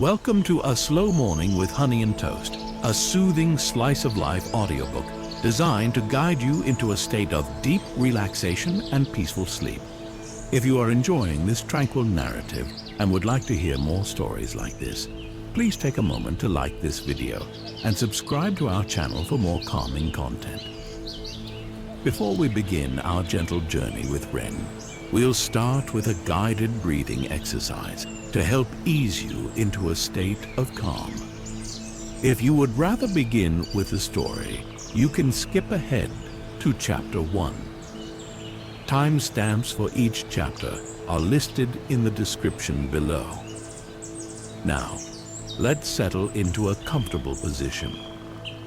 Welcome to A Slow Morning with Honey and Toast, a soothing slice of life audiobook designed to guide you into a state of deep relaxation and peaceful sleep. If you are enjoying this tranquil narrative and would like to hear more stories like this, please take a moment to like this video and subscribe to our channel for more calming content. Before we begin our gentle journey with Wren, we'll start with a guided breathing exercise to help ease you into a state of calm. If you would rather begin with the story, you can skip ahead to Chapter 1. Timestamps for each chapter are listed in the description below. Now, let's settle into a comfortable position,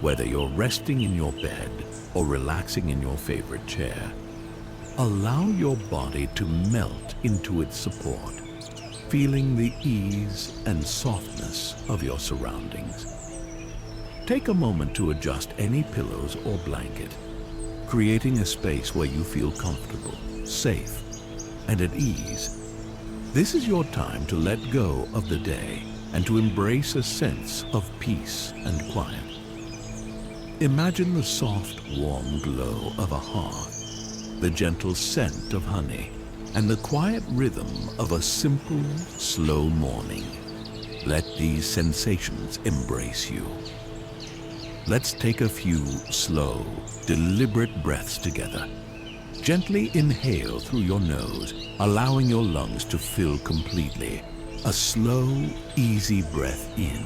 whether you're resting in your bed or relaxing in your favorite chair. Allow your body to melt into its support, feeling the ease and softness of your surroundings. Take a moment to adjust any pillows or blanket, creating a space where you feel comfortable, safe, and at ease. This is your time to let go of the day and to embrace a sense of peace and quiet. Imagine the soft, warm glow of a hearth, the gentle scent of honey, and the quiet rhythm of a simple, slow morning. Let these sensations embrace you. Let's take a few slow, deliberate breaths together. Gently inhale through your nose, allowing your lungs to fill completely. A slow, easy breath in.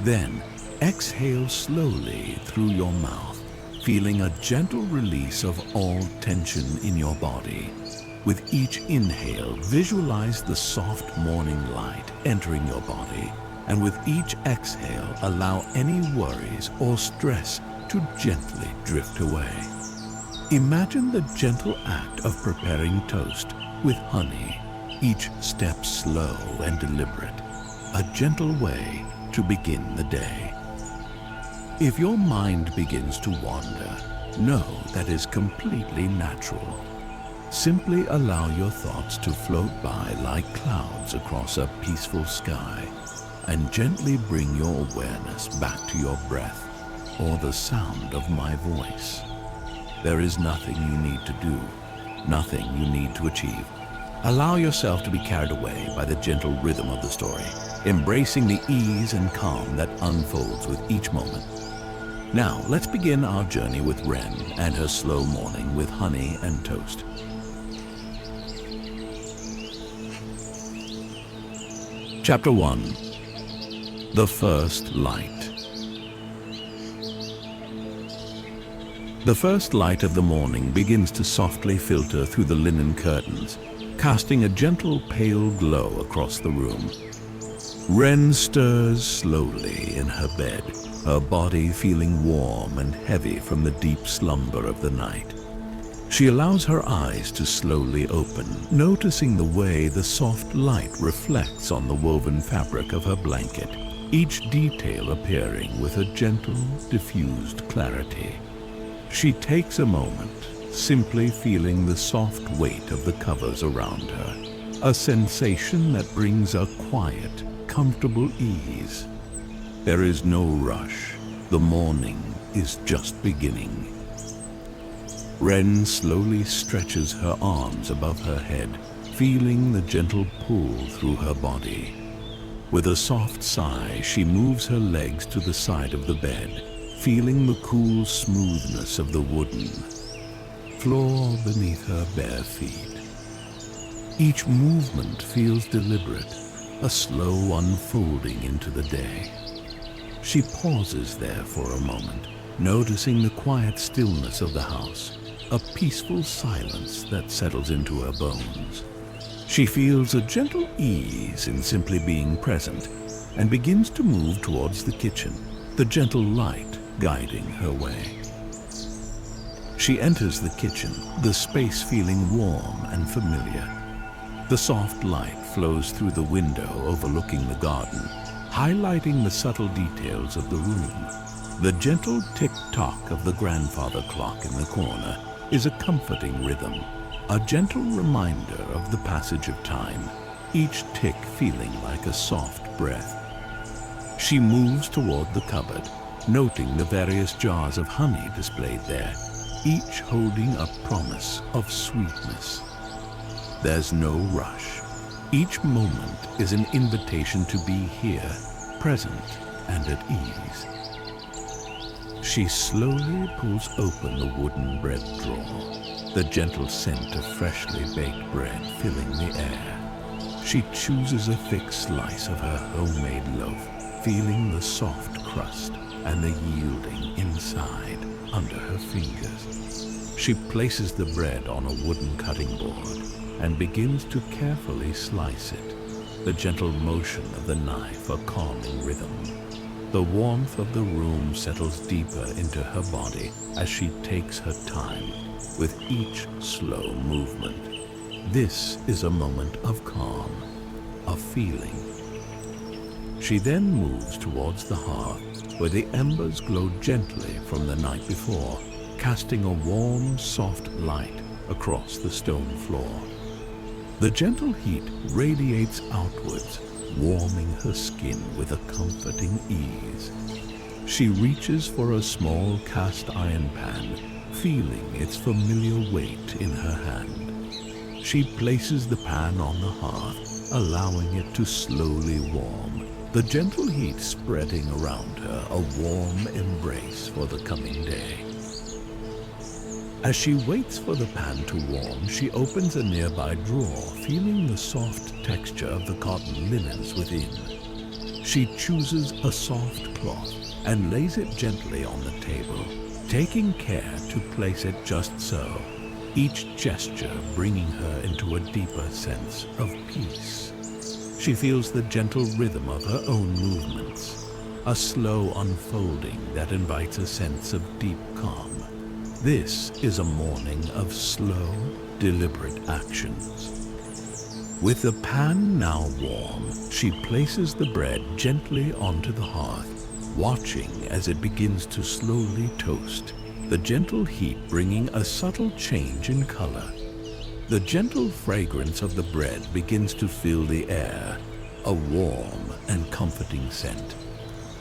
Then, exhale slowly through your mouth, feeling a gentle release of all tension in your body. With each inhale, visualize the soft morning light entering your body, and with each exhale, allow any worries or stress to gently drift away. Imagine the gentle act of preparing toast with honey, each step slow and deliberate, a gentle way to begin the day. If your mind begins to wander, know that is completely natural. Simply allow your thoughts to float by like clouds across a peaceful sky, and gently bring your awareness back to your breath or the sound of my voice. There is nothing you need to do, nothing you need to achieve. Allow yourself to be carried away by the gentle rhythm of the story, embracing the ease and calm that unfolds with each moment. Now, let's begin our journey with Wren and her slow morning with honey and toast. Chapter 1. The First Light. The first light of the morning begins to softly filter through the linen curtains, casting a gentle pale glow across the room. Wren stirs slowly in her bed, her body feeling warm and heavy from the deep slumber of the night. She allows her eyes to slowly open, noticing the way the soft light reflects on the woven fabric of her blanket, each detail appearing with a gentle, diffused clarity. She takes a moment, simply feeling the soft weight of the covers around her, a sensation that brings a quiet, comfortable ease. There is no rush. The morning is just beginning. Wren slowly stretches her arms above her head, feeling the gentle pull through her body. With a soft sigh, she moves her legs to the side of the bed, feeling the cool smoothness of the wooden floor beneath her bare feet. Each movement feels deliberate, a slow unfolding into the day. She pauses there for a moment, noticing the quiet stillness of the house, a peaceful silence that settles into her bones. She feels a gentle ease in simply being present and begins to move towards the kitchen, the gentle light guiding her way. She enters the kitchen, the space feeling warm and familiar. The soft light flows through the window overlooking the garden, highlighting the subtle details of the room. The gentle tick-tock of the grandfather clock in the corner is a comforting rhythm, a gentle reminder of the passage of time, each tick feeling like a soft breath. She moves toward the cupboard, noting the various jars of honey displayed there, each holding a promise of sweetness. There's no rush. Each moment is an invitation to be here, present and at ease. She slowly pulls open the wooden bread drawer, the gentle scent of freshly baked bread filling the air. She chooses a thick slice of her homemade loaf, feeling the soft crust and the yielding inside under her fingers. She places the bread on a wooden cutting board and begins to carefully slice it, the gentle motion of the knife a calming rhythm. The warmth of the room settles deeper into her body as she takes her time with each slow movement. This is a moment of calm, of feeling. She then moves towards the hearth, where the embers glow gently from the night before, casting a warm, soft light across the stone floor. The gentle heat radiates outwards, warming her skin with a comforting ease. She reaches for a small cast iron pan, feeling its familiar weight in her hand. She places the pan on the hearth, allowing it to slowly warm, the gentle heat spreading around her a warm embrace for the coming day. As she waits for the pan to warm, she opens a nearby drawer, feeling the soft texture of the cotton linens within. She chooses a soft cloth and lays it gently on the table, taking care to place it just so, each gesture bringing her into a deeper sense of peace. She feels the gentle rhythm of her own movements, a slow unfolding that invites a sense of deep calm. This is a morning of slow, deliberate actions. With the pan now warm, she places the bread gently onto the hearth, watching as it begins to slowly toast, the gentle heat bringing a subtle change in color. The gentle fragrance of the bread begins to fill the air, a warm and comforting scent.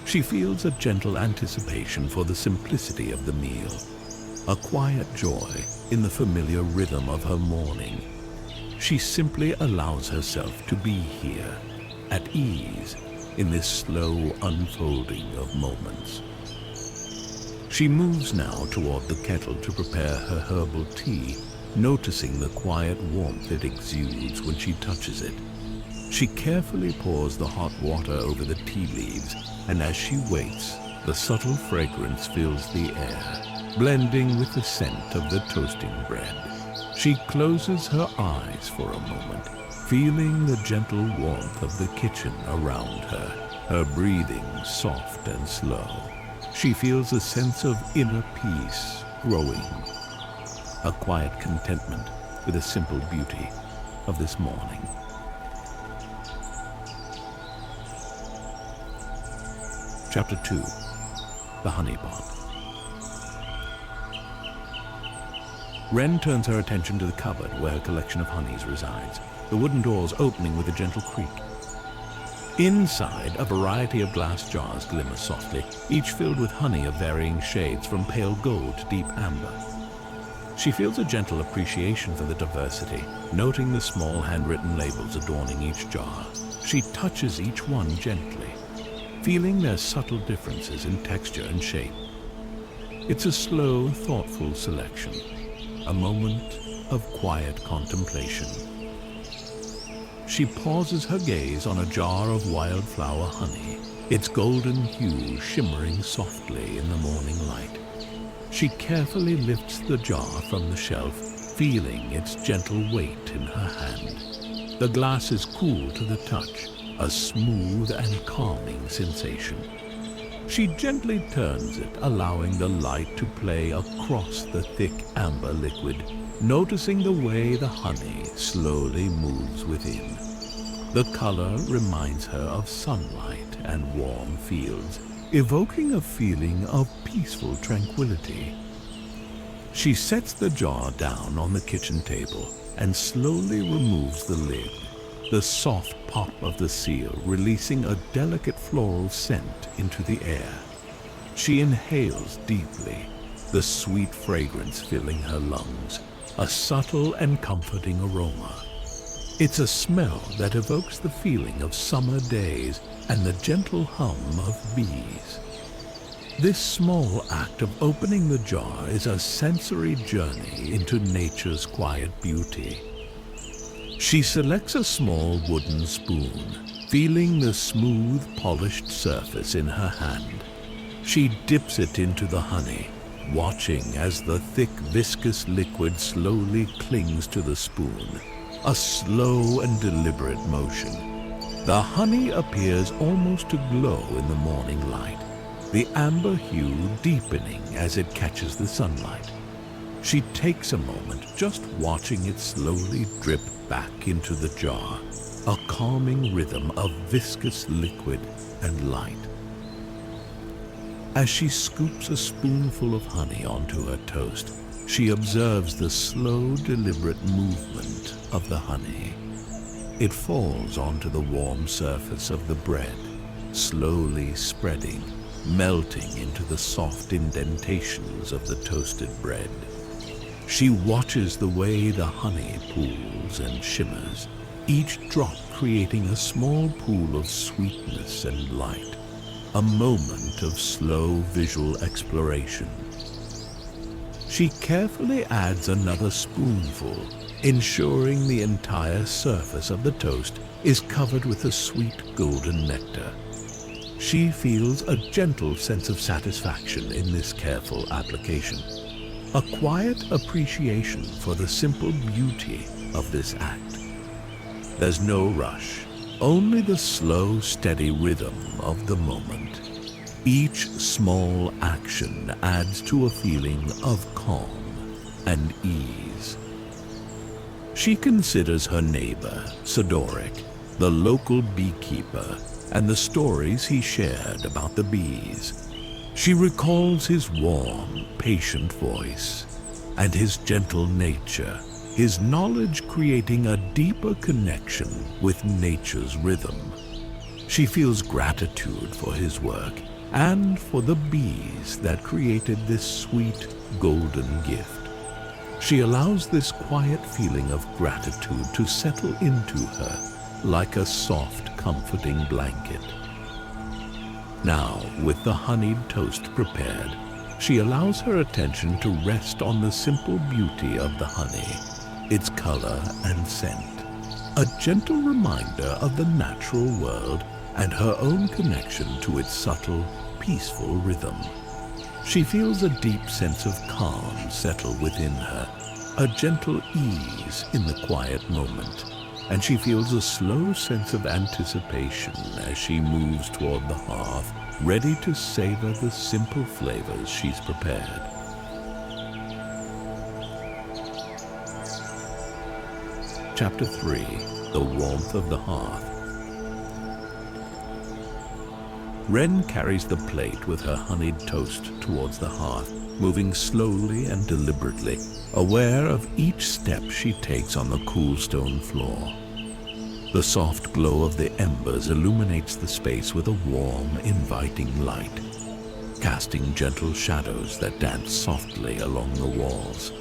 She feels a gentle anticipation for the simplicity of the meal, a quiet joy in the familiar rhythm of her morning. She simply allows herself to be here, at ease, in this slow unfolding of moments. She moves now toward the kettle to prepare her herbal tea, noticing the quiet warmth it exudes when she touches it. She carefully pours the hot water over the tea leaves, and as she waits, the subtle fragrance fills the air, blending with the scent of the toasting bread. She closes her eyes for a moment, feeling the gentle warmth of the kitchen around her breathing soft and slow. She feels a sense of inner peace growing, a quiet contentment with the simple beauty of this morning. Chapter 2. The Honey Pot. Wren turns her attention to the cupboard where a collection of honeys resides, the wooden doors opening with a gentle creak. Inside, a variety of glass jars glimmer softly, each filled with honey of varying shades from pale gold to deep amber. She feels a gentle appreciation for the diversity, noting the small handwritten labels adorning each jar. She touches each one gently, feeling their subtle differences in texture and shape. It's a slow, thoughtful selection, a moment of quiet contemplation. She pauses her gaze on a jar of wildflower honey, its golden hue shimmering softly in the morning light. She carefully lifts the jar from the shelf, feeling its gentle weight in her hand. The glass is cool to the touch, a smooth and calming sensation. She gently turns it, allowing the light to play across the thick amber liquid, noticing the way the honey slowly moves within. The color reminds her of sunlight and warm fields, evoking a feeling of peaceful tranquility. She sets the jar down on the kitchen table and slowly removes the lid, the soft pop of the seal releasing a delicate floral scent into the air. She inhales deeply, the sweet fragrance filling her lungs, a subtle and comforting aroma. It's a smell that evokes the feeling of summer days and the gentle hum of bees. This small act of opening the jar is a sensory journey into nature's quiet beauty. She selects a small wooden spoon, feeling the smooth, polished surface in her hand. She dips it into the honey, watching as the thick, viscous liquid slowly clings to the spoon, a slow and deliberate motion. The honey appears almost to glow in the morning light, the amber hue deepening as it catches the sunlight. She takes a moment just watching it slowly drip back into the jar, a calming rhythm of viscous liquid and light. As she scoops a spoonful of honey onto her toast, she observes the slow, deliberate movement of the honey. It falls onto the warm surface of the bread, slowly spreading, melting into the soft indentations of the toasted bread. She watches the way the honey pools and shimmers, each drop creating a small pool of sweetness and light, a moment of slow visual exploration. She carefully adds another spoonful, ensuring the entire surface of the toast is covered with a sweet golden nectar. She feels a gentle sense of satisfaction in this careful application, a quiet appreciation for the simple beauty of this act. There's no rush, only the slow, steady rhythm of the moment. Each small action adds to a feeling of calm and ease. She considers her neighbor, Sidoric, the local beekeeper, and the stories he shared about the bees. She recalls his warm, patient voice and his gentle nature, his knowledge creating a deeper connection with nature's rhythm. She feels gratitude for his work and for the bees that created this sweet, golden gift. She allows this quiet feeling of gratitude to settle into her like a soft, comforting blanket. Now, with the honeyed toast prepared, she allows her attention to rest on the simple beauty of the honey, its color and scent, a gentle reminder of the natural world and her own connection to its subtle, peaceful rhythm. She feels a deep sense of calm settle within her, a gentle ease in the quiet moment, and she feels a slow sense of anticipation as she moves toward the hearth, ready to savor the simple flavors she's prepared. Chapter 3: The Warmth of the Hearth. Wren carries the plate with her honeyed toast towards the hearth, moving slowly and deliberately, aware of each step she takes on the cool stone floor. The soft glow of the embers illuminates the space with a warm, inviting light, casting gentle shadows that dance softly along the walls.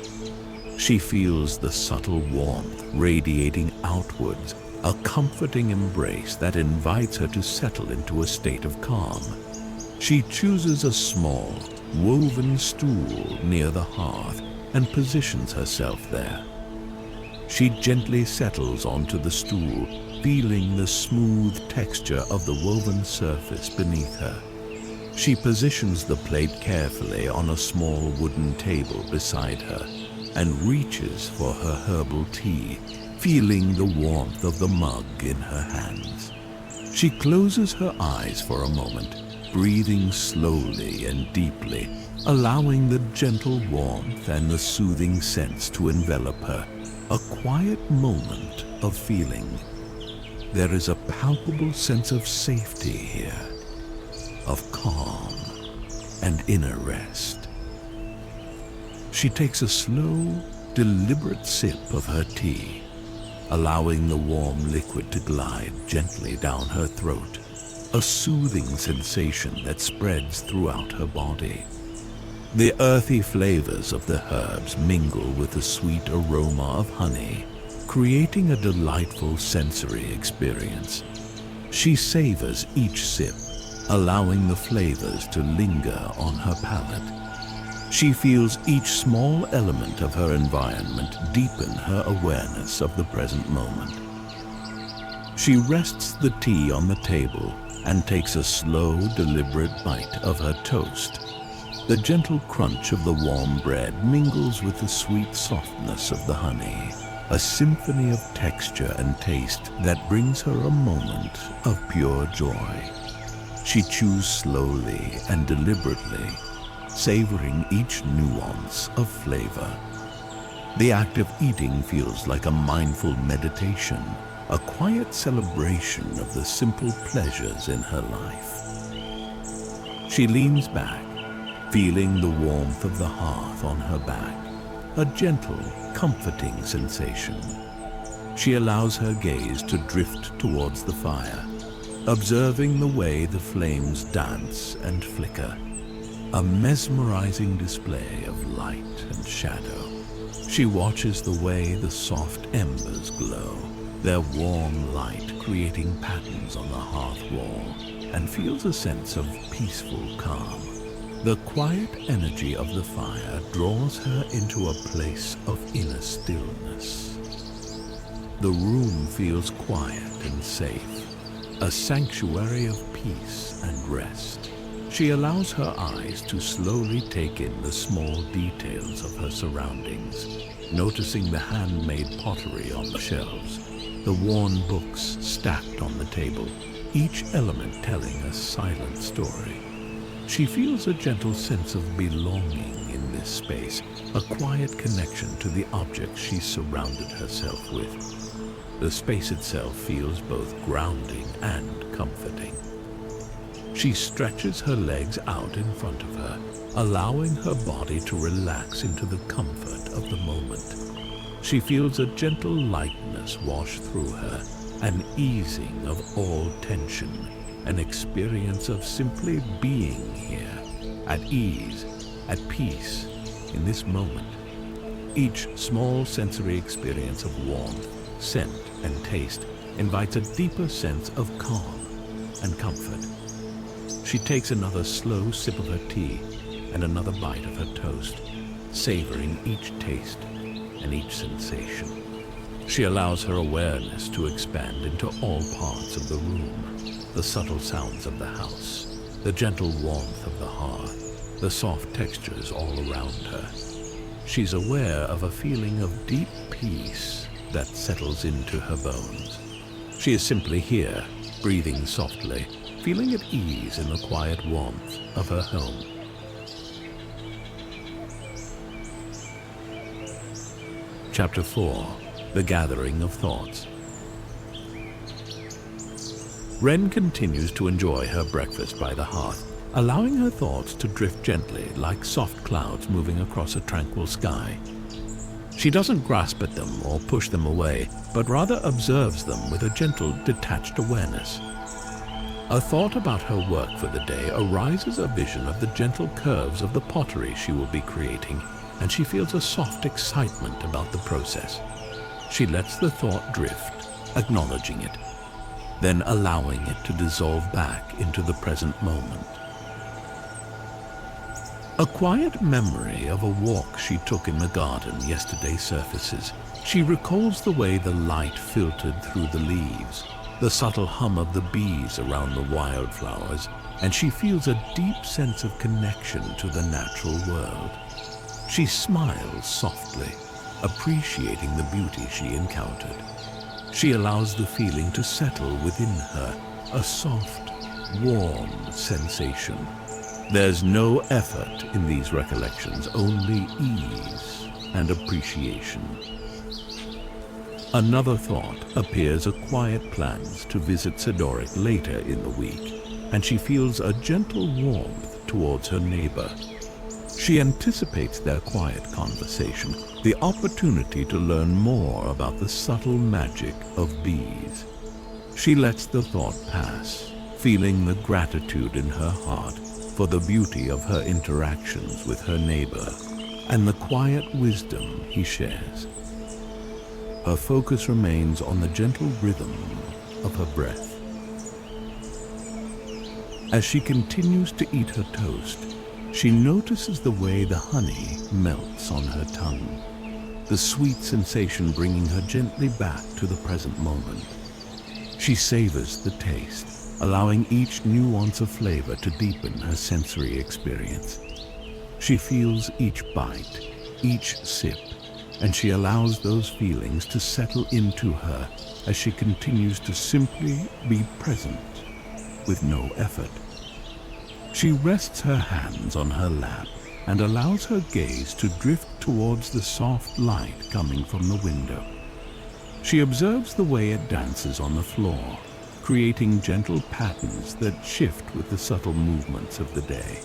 She feels the subtle warmth radiating outwards, a comforting embrace that invites her to settle into a state of calm. She chooses a small, woven stool near the hearth and positions herself there. She gently settles onto the stool, feeling the smooth texture of the woven surface beneath her. She positions the plate carefully on a small wooden table beside her and reaches for her herbal tea, feeling the warmth of the mug in her hands. She closes her eyes for a moment, breathing slowly and deeply, allowing the gentle warmth and the soothing scents to envelop her, a quiet moment of feeling. There is a palpable sense of safety here, of calm and inner rest. She takes a slow, deliberate sip of her tea, allowing the warm liquid to glide gently down her throat, a soothing sensation that spreads throughout her body. The earthy flavors of the herbs mingle with the sweet aroma of honey, creating a delightful sensory experience. She savors each sip, allowing the flavors to linger on her palate. She feels each small element of her environment deepen her awareness of the present moment. She rests the tea on the table and takes a slow, deliberate bite of her toast. The gentle crunch of the warm bread mingles with the sweet softness of the honey, a symphony of texture and taste that brings her a moment of pure joy. She chews slowly and deliberately, savoring each nuance of flavor. The act of eating feels like a mindful meditation, a quiet celebration of the simple pleasures in her life. She leans back, feeling the warmth of the hearth on her back, a gentle, comforting sensation. She allows her gaze to drift towards the fire, observing the way the flames dance and flicker, a mesmerizing display of light and shadow. She watches the way the soft embers glow, their warm light creating patterns on the hearth wall, and feels a sense of peaceful calm. The quiet energy of the fire draws her into a place of inner stillness. The room feels quiet and safe, a sanctuary of peace and rest. She allows her eyes to slowly take in the small details of her surroundings, noticing the handmade pottery on the shelves, the worn books stacked on the table, each element telling a silent story. She feels a gentle sense of belonging in this space, a quiet connection to the objects she surrounded herself with. The space itself feels both grounding and comforting. She stretches her legs out in front of her, allowing her body to relax into the comfort of the moment. She feels a gentle lightness wash through her, an easing of all tension, an experience of simply being here, at ease, at peace, in this moment. Each small sensory experience of warmth, scent, and taste invites a deeper sense of calm and comfort. She takes another slow sip of her tea and another bite of her toast, savoring each taste and each sensation. She allows her awareness to expand into all parts of the room, the subtle sounds of the house, the gentle warmth of the hearth, the soft textures all around her. She's aware of a feeling of deep peace that settles into her bones. She is simply here, breathing softly, feeling at ease in the quiet warmth of her home. Chapter 4. The Gathering of Thoughts. Wren continues to enjoy her breakfast by the hearth, allowing her thoughts to drift gently like soft clouds moving across a tranquil sky. She doesn't grasp at them or push them away, but rather observes them with a gentle, detached awareness. A thought about her work for the day arises a vision of the gentle curves of the pottery she will be creating, and she feels a soft excitement about the process. She lets the thought drift, acknowledging it, then allowing it to dissolve back into the present moment. A quiet memory of a walk she took in the garden yesterday surfaces. She recalls the way the light filtered through the leaves, the subtle hum of the bees around the wildflowers, and she feels a deep sense of connection to the natural world. She smiles softly, appreciating the beauty she encountered. She allows the feeling to settle within her, a soft, warm sensation. There's no effort in these recollections, only ease and appreciation. Another thought appears a quiet plans to visit Sidoric later in the week, and she feels a gentle warmth towards her neighbor. She anticipates their quiet conversation, the opportunity to learn more about the subtle magic of bees. She lets the thought pass, feeling the gratitude in her heart for the beauty of her interactions with her neighbor and the quiet wisdom he shares. Her focus remains on the gentle rhythm of her breath. As she continues to eat her toast, she notices the way the honey melts on her tongue, the sweet sensation bringing her gently back to the present moment. She savors the taste, allowing each nuance of flavor to deepen her sensory experience. She feels each bite, each sip, and she allows those feelings to settle into her as she continues to simply be present with no effort. She rests her hands on her lap and allows her gaze to drift towards the soft light coming from the window. She observes the way it dances on the floor, creating gentle patterns that shift with the subtle movements of the day.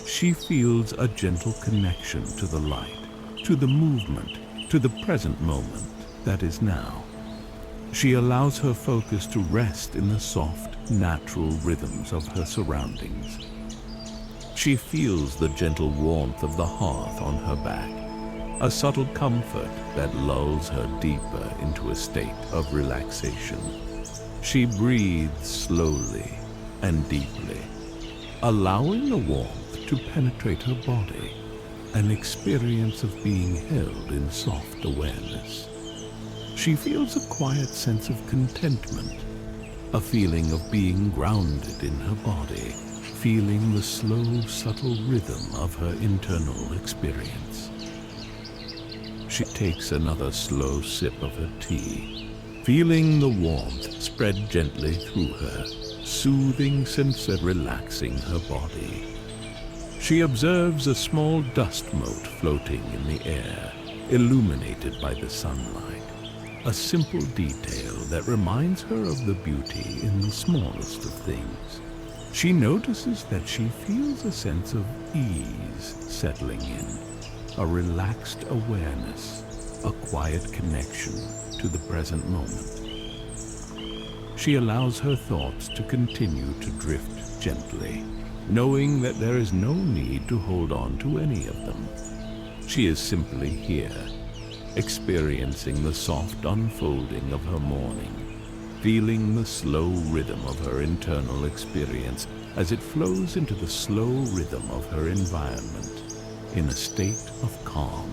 She feels a gentle connection to the light, to the movement, to the present moment that is now. She allows her focus to rest in the soft, natural rhythms of her surroundings. She feels the gentle warmth of the hearth on her back, a subtle comfort that lulls her deeper into a state of relaxation. She breathes slowly and deeply, allowing the warmth to penetrate her body, an experience of being held in soft awareness. She feels a quiet sense of contentment, a feeling of being grounded in her body, feeling the slow, subtle rhythm of her internal experience. She takes another slow sip of her tea, feeling the warmth spread gently through her, soothing sense of relaxing her body. She observes a small dust mote floating in the air, illuminated by the sunlight. A simple detail that reminds her of the beauty in the smallest of things. She notices that she feels a sense of ease settling in, a relaxed awareness, a quiet connection to the present moment. She allows her thoughts to continue to drift gently, knowing that there is no need to hold on to any of them. She is simply here, experiencing the soft unfolding of her morning, feeling the slow rhythm of her internal experience as it flows into the slow rhythm of her environment in a state of calm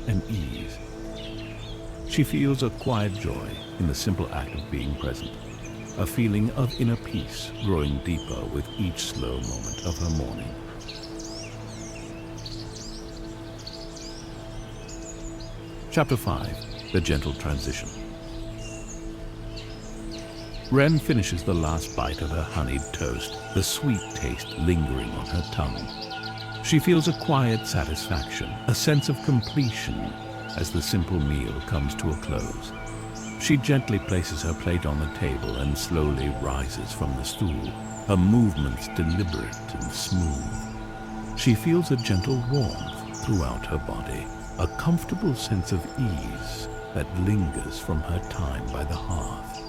and ease. She feels a quiet joy in the simple act of being present, a feeling of inner peace growing deeper with each slow moment of her morning. Chapter 5. The Gentle Transition. Wren finishes the last bite of her honeyed toast, the sweet taste lingering on her tongue. She feels a quiet satisfaction, a sense of completion as the simple meal comes to a close. She gently places her plate on the table and slowly rises from the stool, her movements deliberate and smooth. She feels a gentle warmth throughout her body, a comfortable sense of ease that lingers from her time by the hearth.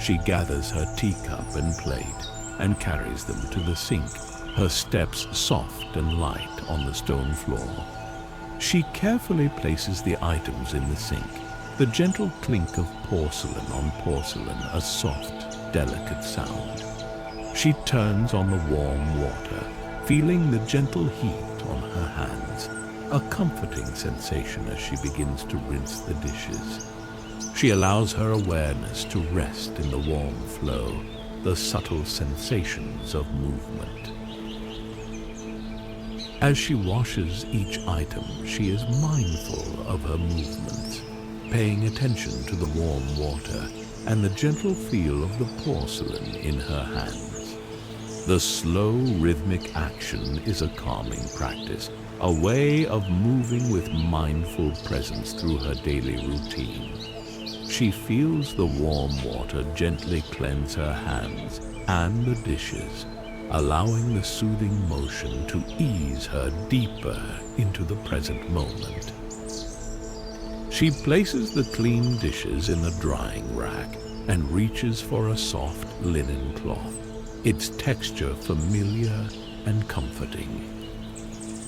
She gathers her teacup and plate and carries them to the sink, her steps soft and light on the stone floor. She carefully places the items in the sink, the gentle clink of porcelain on porcelain, a soft, delicate sound. She turns on the warm water, feeling the gentle heat on her hands, a comforting sensation as she begins to rinse the dishes. She allows her awareness to rest in the warm flow, the subtle sensations of movement. As she washes each item, she is mindful of her movements, paying attention to the warm water and the gentle feel of the porcelain in her hands. The slow, rhythmic action is a calming practice, a way of moving with mindful presence through her daily routine. She feels the warm water gently cleanse her hands and the dishes, allowing the soothing motion to ease her deeper into the present moment. She places the clean dishes in the drying rack and reaches for a soft linen cloth, its texture familiar and comforting.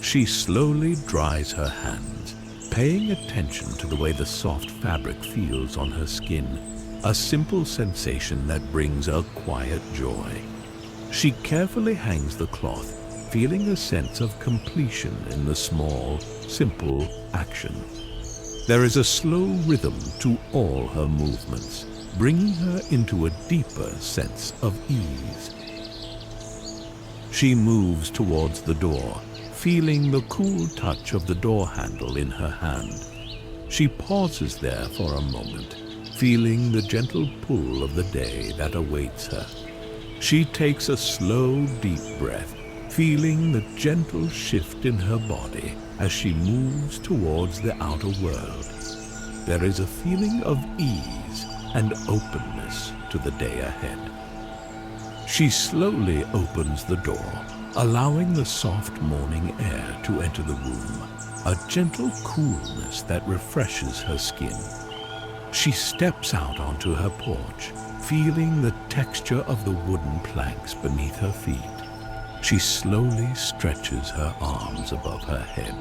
She slowly dries her hands, paying attention to the way the soft fabric feels on her skin, a simple sensation that brings a quiet joy. She carefully hangs the cloth, feeling a sense of completion in the small, simple action. There is a slow rhythm to all her movements, bringing her into a deeper sense of ease. She moves towards the door, feeling the cool touch of the door handle in her hand. She pauses there for a moment, feeling the gentle pull of the day that awaits her. She takes a slow, deep breath, feeling the gentle shift in her body as she moves towards the outer world. There is a feeling of ease and openness to the day ahead. She slowly opens the door, allowing the soft morning air to enter the room, a gentle coolness that refreshes her skin. She steps out onto her porch, feeling the texture of the wooden planks beneath her feet. She slowly stretches her arms above her head,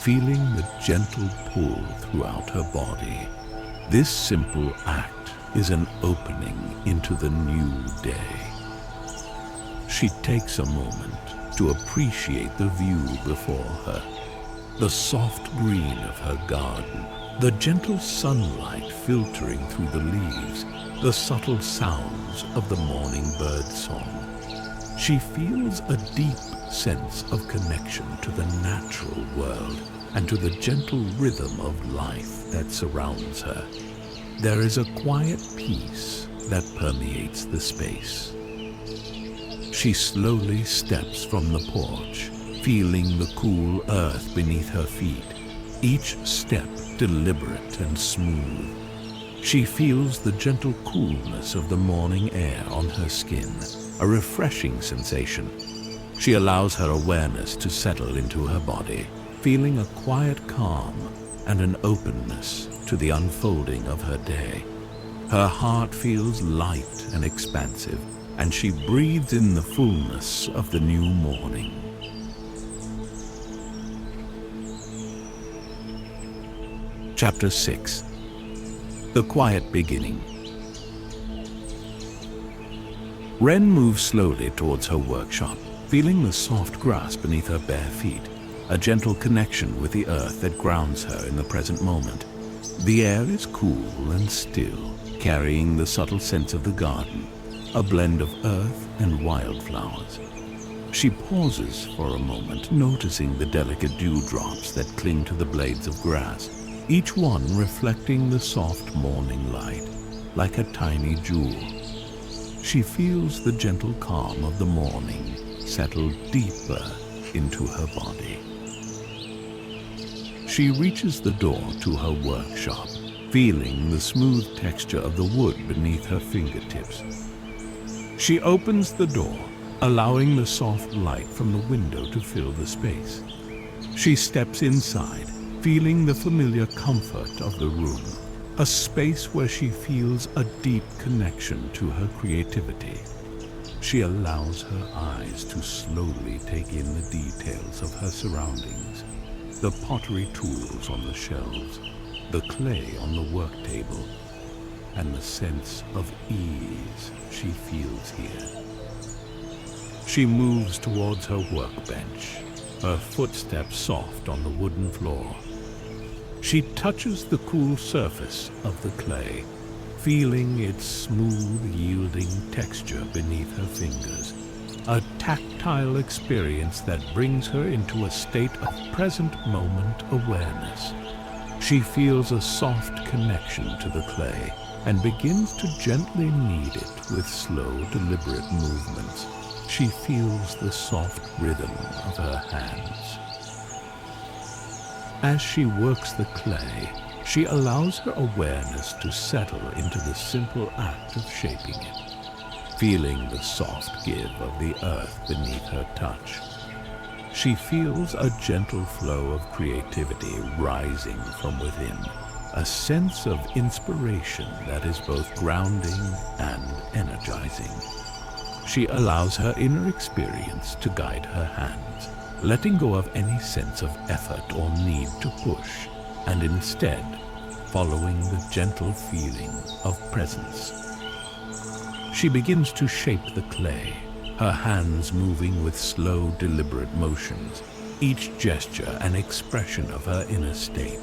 feeling the gentle pull throughout her body. This simple act is an opening into the new day. She takes a moment to appreciate the view before her. The soft green of her garden, the gentle sunlight filtering through the leaves, the subtle sounds of the morning bird song. She feels a deep sense of connection to the natural world and to the gentle rhythm of life that surrounds her. There is a quiet peace that permeates the space. She slowly steps from the porch, feeling the cool earth beneath her feet, each step deliberate and smooth. She feels the gentle coolness of the morning air on her skin, a refreshing sensation. She allows her awareness to settle into her body, feeling a quiet calm and an openness to the unfolding of her day. Her heart feels light and expansive, and she breathes in the fullness of the new morning. Chapter 6. The Quiet Beginning. Wren moves slowly towards her workshop, feeling the soft grass beneath her bare feet, a gentle connection with the earth that grounds her in the present moment. The air is cool and still, carrying the subtle sense of the garden, a blend of earth and wildflowers. She pauses for a moment, noticing the delicate dewdrops that cling to the blades of grass, each one reflecting the soft morning light, like a tiny jewel. She feels the gentle calm of the morning settle deeper into her body. She reaches the door to her workshop, feeling the smooth texture of the wood beneath her fingertips. She opens the door, allowing the soft light from the window to fill the space. She steps inside, feeling the familiar comfort of the room, a space where she feels a deep connection to her creativity. She allows her eyes to slowly take in the details of her surroundings, the pottery tools on the shelves, the clay on the work table, and the sense of ease she feels here. She moves towards her workbench, her footsteps soft on the wooden floor. She touches the cool surface of the clay, feeling its smooth, yielding texture beneath her fingers, a tactile experience that brings her into a state of present moment awareness. She feels a soft connection to the clay and begins to gently knead it with slow, deliberate movements. She feels the soft rhythm of her hands. As she works the clay, she allows her awareness to settle into the simple act of shaping it. feeling the soft give of the earth beneath her touch. She feels a gentle flow of creativity rising from within, a sense of inspiration that is both grounding and energizing. She allows her inner experience to guide her hands, letting go of any sense of effort or need to push, and instead following the gentle feeling of presence. She begins to shape the clay, her hands moving with slow, deliberate motions, each gesture an expression of her inner state.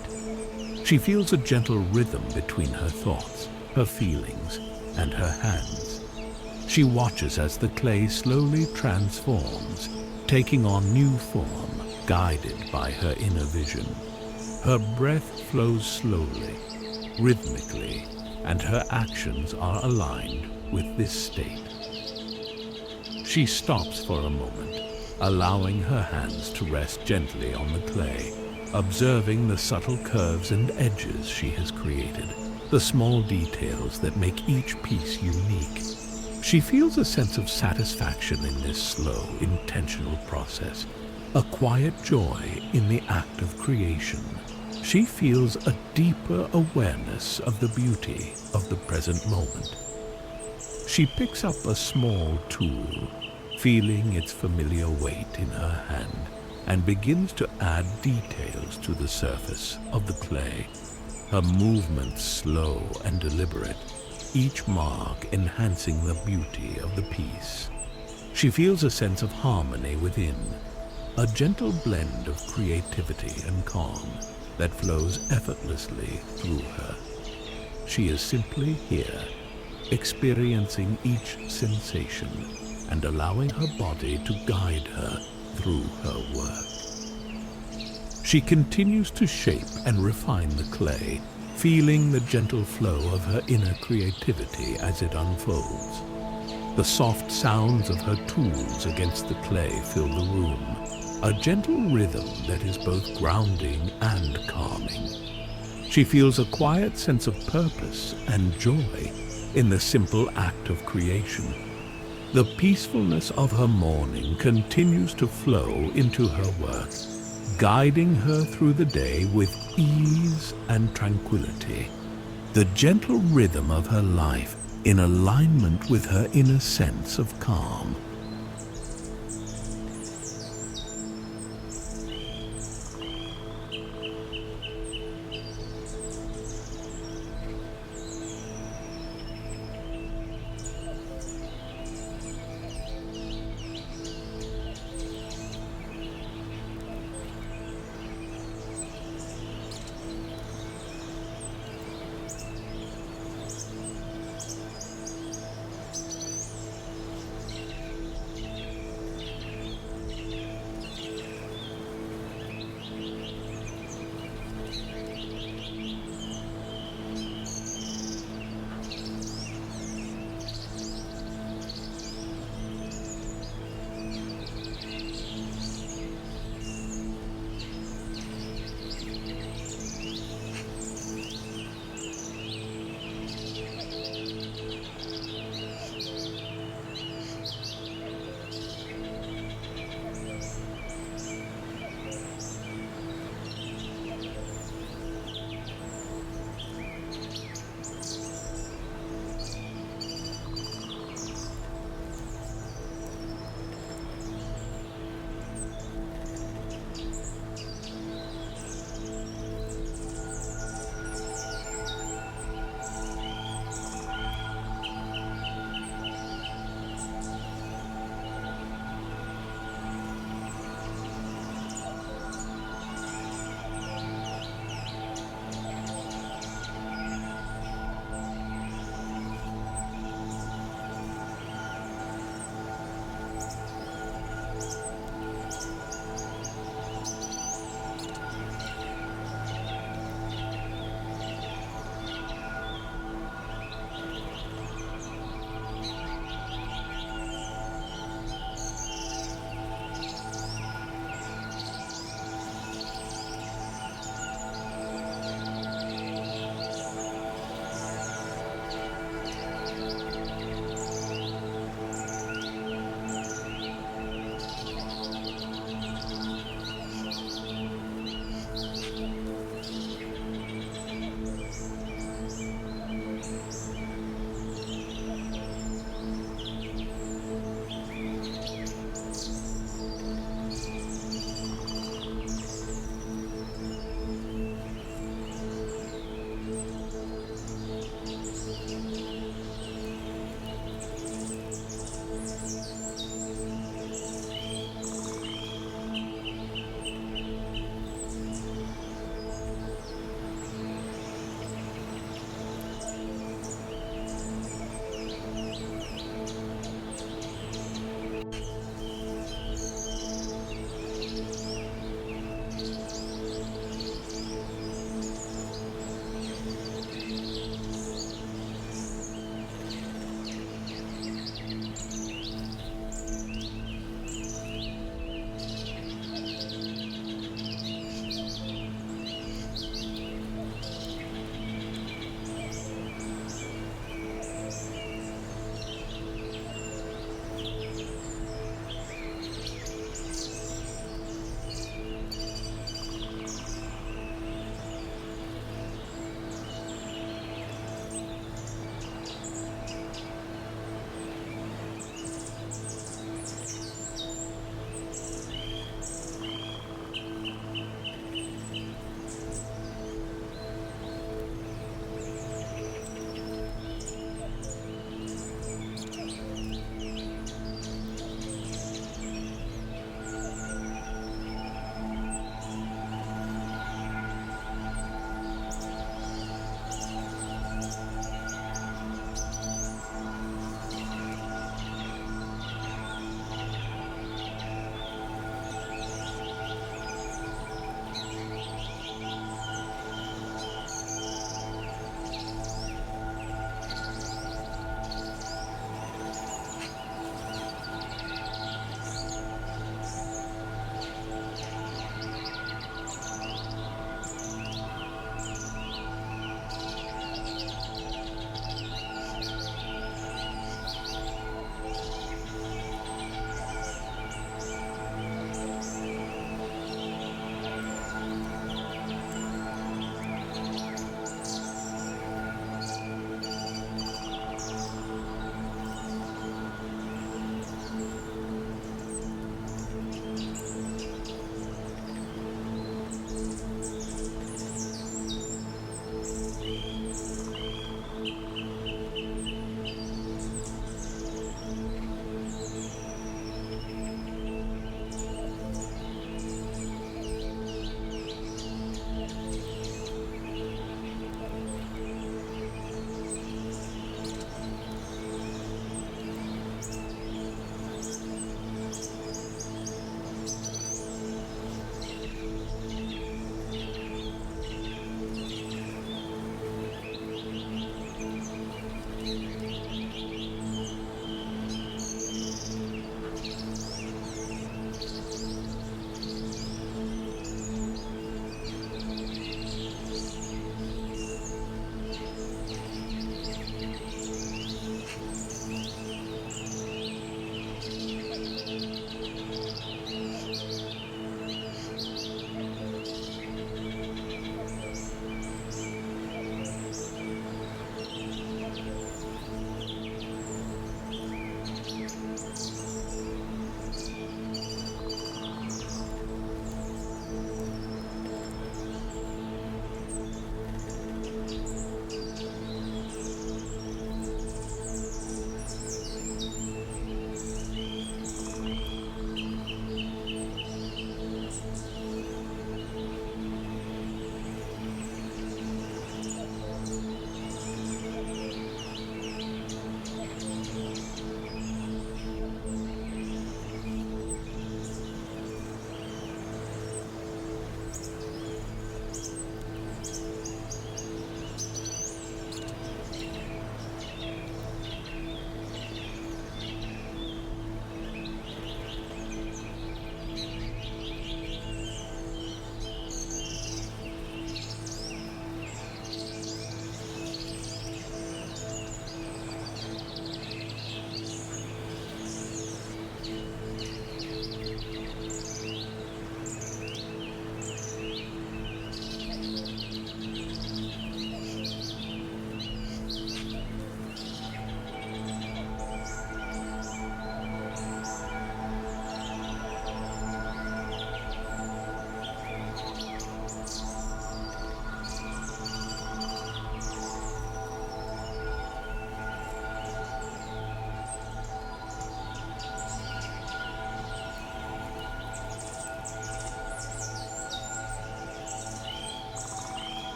She feels a gentle rhythm between her thoughts, her feelings, and her hands. She watches as the clay slowly transforms, taking on new form, guided by her inner vision. Her breath flows slowly, rhythmically, and her actions are aligned with this state. She stops for a moment, allowing her hands to rest gently on the clay, observing the subtle curves and edges she has created, the small details that make each piece unique. She feels a sense of satisfaction in this slow, intentional process, a quiet joy in the act of creation. She feels a deeper awareness of the beauty of the present moment. She picks up a small tool, feeling its familiar weight in her hand, and begins to add details to the surface of the clay, her movements slow and deliberate, each mark enhancing the beauty of the piece. She feels a sense of harmony within, a gentle blend of creativity and calm that flows effortlessly through her. She is simply here, experiencing each sensation and allowing her body to guide her through her work. She continues to shape and refine the clay, feeling the gentle flow of her inner creativity as it unfolds. The soft sounds of her tools against the clay fill the room, a gentle rhythm that is both grounding and calming. She feels a quiet sense of purpose and joy in the simple act of creation. The peacefulness of her morning continues to flow into her work, guiding her through the day with ease and tranquility. The gentle rhythm of her life in alignment with her inner sense of calm